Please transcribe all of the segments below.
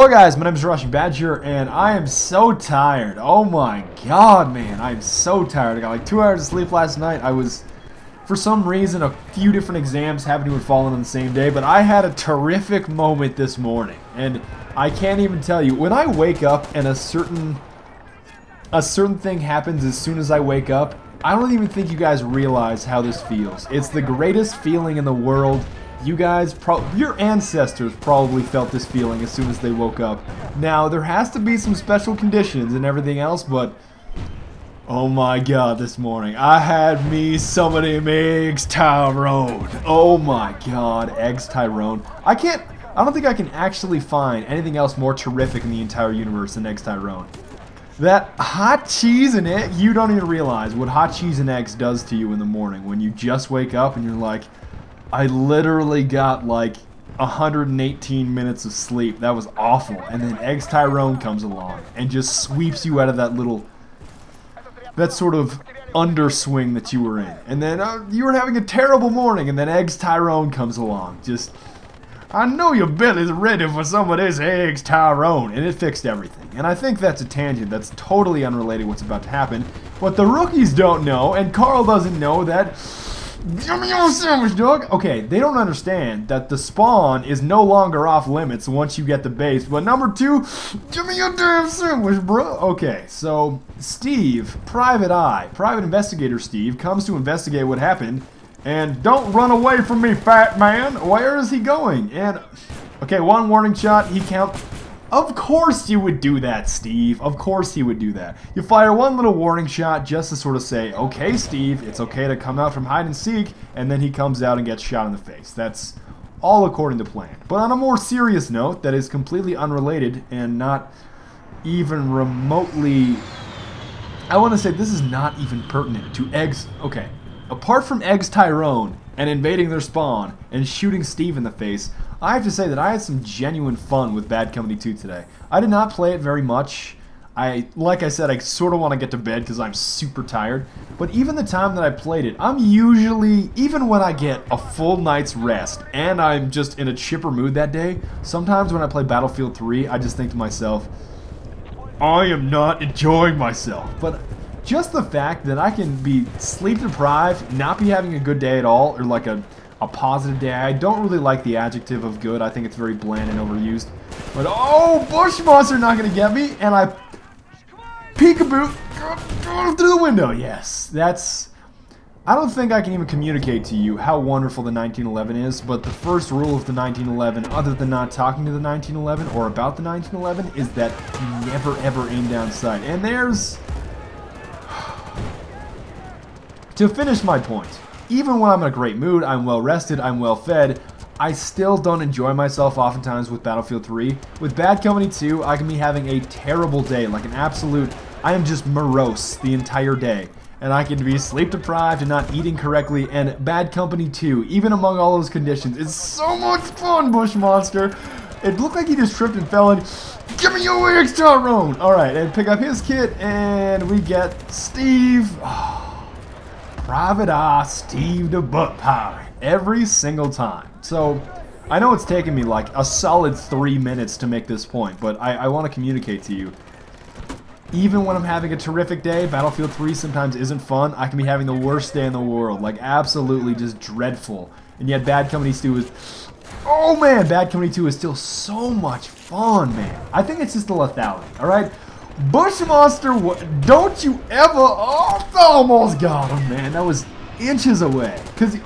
Hello guys, my name is TheRussianBadger, and I am so tired. Oh my god, man, I am so tired. I got like 2 hours of sleep last night. I was, for some reason, a few different exams happened to have fallen on the same day, but I had a terrific moment this morning, and I can't even tell you. When I wake up and a certain thing happens as soon as I wake up, I don't even think you guys realize how this feels. It's the greatest feeling in the world. You guys, your ancestors probably felt this feeling as soon as they woke up. Now, there has to be some special conditions and everything else, but oh my god, this morning, I had me some of them eggs Tyrone. Oh my god, eggs Tyrone. I don't think I can actually find anything else more terrific in the entire universe than eggs Tyrone. That hot cheese and egg, you don't even realize what hot cheese and eggs does to you in the morning when you just wake up and you're like, I literally got like 118 minutes of sleep. That was awful. And then Eggs Tyrone comes along and just sweeps you out of that sort of underswing that you were in. And then you were having a terrible morning, and then Eggs Tyrone comes along. Just, I know your belly's ready for some of this Eggs Tyrone. And it fixed everything. And I think that's a tangent that's totally unrelated to what's about to happen. What the rookies don't know, and Carl doesn't know, that give me your sandwich, dog. Okay, they don't understand that the spawn is no longer off limits once you get the base. But number 2, give me your damn sandwich, bro. Okay, so Steve, Private Investigator Steve, comes to investigate what happened. And don't run away from me, fat man. Where is he going? And, okay, 1 warning shot. He count. Of course you would do that, Steve. Of course he would do that. You fire 1 little warning shot just to sort of say, okay, Steve, it's okay to come out from hide and seek, and then he comes out and gets shot in the face. That's all according to plan. But on a more serious note that is completely unrelated and not even remotely, I want to say this is not even pertinent to Eggs. Okay, apart from Eggs Tyrone and invading their spawn and shooting Steve in the face, I have to say that I had some genuine fun with Bad Company 2 today. I did not play it very much. Like I said, I sort of want to get to bed because I'm super tired. But even the time that I played it, I'm usually, even when I get a full night's rest and I'm just in a chipper mood that day, sometimes when I play Battlefield 3, I just think to myself, I am not enjoying myself. But just the fact that I can be sleep deprived, not be having a good day at all, or like a positive day. I don't really like the adjective of good. I think it's very bland and overused. But oh, bush monster not gonna get me, and I peekaboo through the window. Yes, that's. I don't think I can even communicate to you how wonderful the 1911 is. But the first rule of the 1911, other than not talking to the 1911 or about the 1911, is that you never ever aim down sight. And there's, to finish my point. Even when I'm in a great mood, I'm well rested, I'm well fed, I still don't enjoy myself oftentimes with Battlefield 3. With Bad Company 2, I can be having a terrible day, like an absolute, I am just morose the entire day. And I can be sleep deprived and not eating correctly, and Bad Company 2, even among all those conditions, is so much fun, Bush Monster. It looked like he just tripped and fell and, give me your Eggs Tyrone! Alright, and pick up his kit, and we get Steve. Private Steve the Butt Pie every single time. So I know it's taken me like a solid 3 minutes to make this point, but I want to communicate to you. Even when I'm having a terrific day, Battlefield 3 sometimes isn't fun. I can be having the worst day in the world, like absolutely just dreadful. And yet Bad Company 2 is, oh man, Bad Company 2 is still so much fun, man. I think it's just the lethality, alright? Bush Monster, don't you ever, oh, I almost got him, man. That was inches away. Because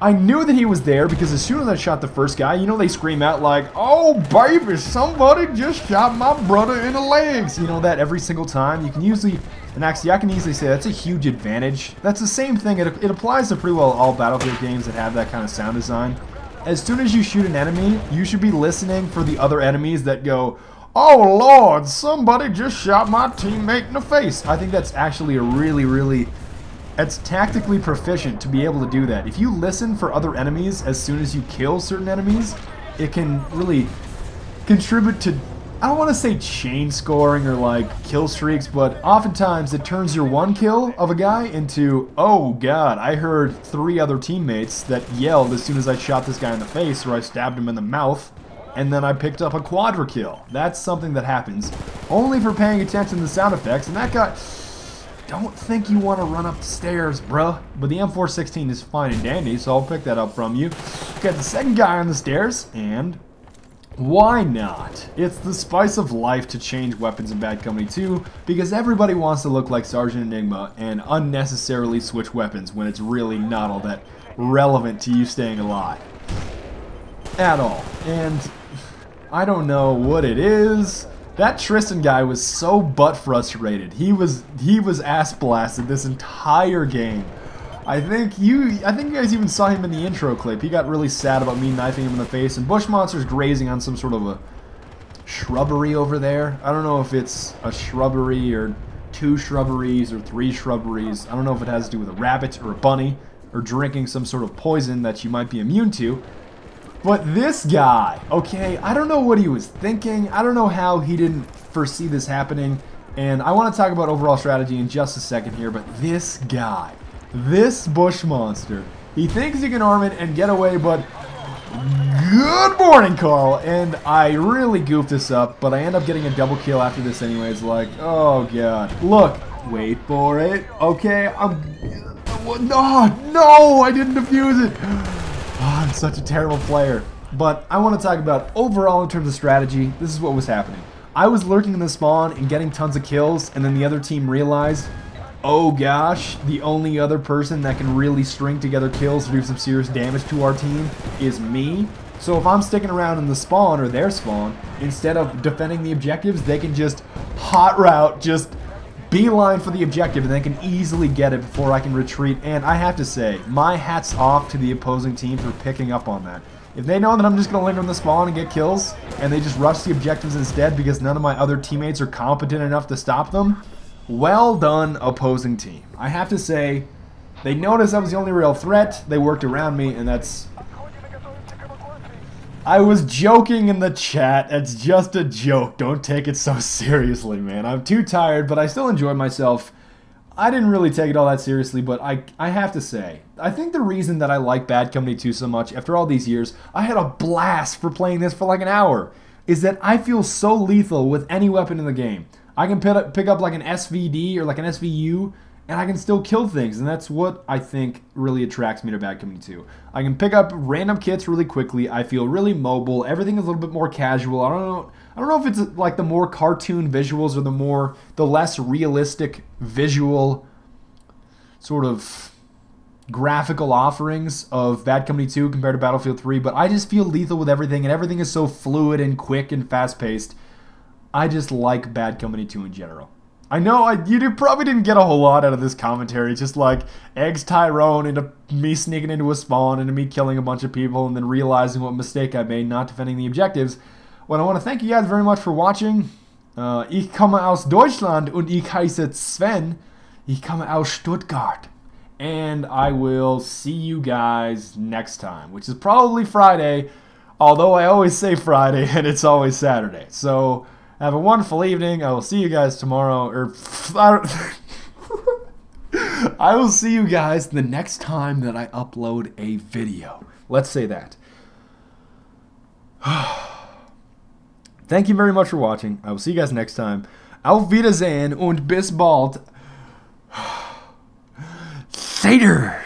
I knew that he was there, because as soon as I shot the first guy, you know they scream out like, oh baby, somebody just shot my brother in the legs. You know that every single time. You can usually, and actually I can easily say that's a huge advantage. That's the same thing, it applies to pretty well all Battlefield games that have that kind of sound design. As soon as you shoot an enemy, you should be listening for the other enemies that go, oh lord, somebody just shot my teammate in the face. I think that's actually a really, it's tactically proficient to be able to do that. If you listen for other enemies as soon as you kill certain enemies, it can really contribute to, I don't want to say chain scoring or like kill streaks, but oftentimes it turns your 1 kill of a guy into, oh god, I heard 3 other teammates that yelled as soon as I shot this guy in the face or I stabbed him in the mouth. and then I picked up a quadra kill. That's something that happens only for paying attention to the sound effects, and that guy... Don't think you want to run up the stairs, bruh. But the M416 is fine and dandy, so I'll pick that up from you. Got the second guy on the stairs, and why not? It's the spice of life to change weapons in Bad Company 2, because everybody wants to look like Sergeant Enigma and unnecessarily switch weapons when it's really not all that relevant to you staying alive. At all. And I don't know what it is. That Tristan guy was so butt frustrated. He was ass blasted this entire game. I think you guys even saw him in the intro clip. He got really sad about me knifing him in the face, and Bush Monster's grazing on some sort of a shrubbery over there. I don't know if it's a shrubbery or 2 shrubberies or 3 shrubberies. I don't know if it has to do with a rabbit or a bunny or drinking some sort of poison that you might be immune to. But this guy, okay, I don't know what he was thinking. I don't know how he didn't foresee this happening. And I want to talk about overall strategy in just a second here, but this guy, this Bush Monster, he thinks he can arm it and get away, but good morning, Carl. And I really goofed this up, but I end up getting a double kill after this anyways. Like, oh god. Look, wait for it. Okay, no, I didn't defuse it. Oh, I'm such a terrible player. But I want to talk about overall in terms of strategy. This is what was happening. I was lurking in the spawn and getting tons of kills, and then the other team realized, oh gosh, the only other person that can really string together kills to do some serious damage to our team is me. So if I'm sticking around in the spawn or their spawn, instead of defending the objectives, they can just hot route, just beeline for the objective, and they can easily get it before I can retreat. And I have to say, my hat's off to the opposing team for picking up on that. If they know that I'm just going to linger in the spawn and get kills, and they just rush the objectives instead because none of my other teammates are competent enough to stop them, well done, opposing team. I have to say, they noticed I was the only real threat, they worked around me, and that's... I was joking in the chat. It's just a joke. Don't take it so seriously, man. I'm too tired, but I still enjoyed myself. I didn't really take it all that seriously, but I have to say, I think the reason that I like Bad Company 2 so much, after all these years, I had a blast for playing this for like an hour, is that I feel so lethal with any weapon in the game. I can pick up like an SVD or like an SVU, and I can still kill things, and that's what I think really attracts me to Bad Company 2. I can pick up random kits really quickly. I feel really mobile. Everything is a little bit more casual. I don't know if it's like the more cartoon visuals or the less realistic visual sort of graphical offerings of Bad Company 2 compared to Battlefield 3, but I just feel lethal with everything, and everything is so fluid and quick and fast-paced. I just like Bad Company 2 in general. I know you probably didn't get a whole lot out of this commentary, just like eggs Tyrone into me sneaking into a spawn, into me killing a bunch of people, and then realizing what mistake I made not defending the objectives. Well, I want to thank you guys very much for watching. Ich komme aus Deutschland und ich heiße Sven. Ich komme aus Stuttgart. And I will see you guys next time, which is probably Friday, although I always say Friday and it's always Saturday. So... have a wonderful evening. I will see you guys tomorrow. I will see you guys the next time that I upload a video. Let's say that. Thank you very much for watching. I will see you guys next time. Auf Wiedersehen und bis bald. Seder.